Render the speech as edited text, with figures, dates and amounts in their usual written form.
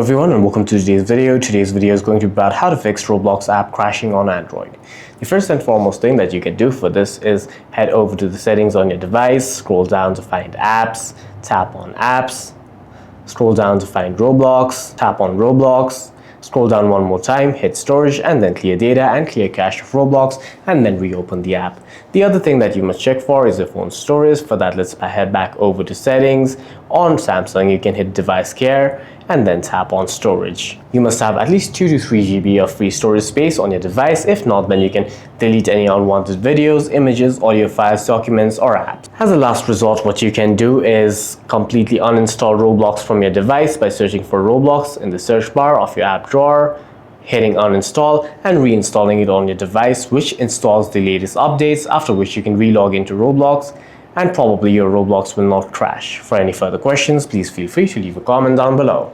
everyone and welcome to today's video. Today's video is going to be about how to fix Roblox app crashing on Android. The first and foremost thing that you can do for this is head over to the settings on your device, scroll down to find apps, tap on apps, scroll down to find Roblox, tap on Roblox, scroll down one more time, hit storage and then clear data and clear cache of Roblox and then reopen the app. The other thing that you must check for is your phone's storage. For that, let's head back over to settings. On Samsung, you can hit device care and then tap on storage. You must have at least 2 to 3 GB of free storage space on your device. If not, then you can delete any unwanted videos, images, audio files, documents, or apps. As a last resort, what you can do is completely uninstall Roblox from your device by searching for Roblox in the search bar of your app drawer, hitting uninstall and reinstalling it on your device, which installs the latest updates, after which you can relog into Roblox and probably your Roblox will not crash. For any further questions, please feel free to leave a comment down below.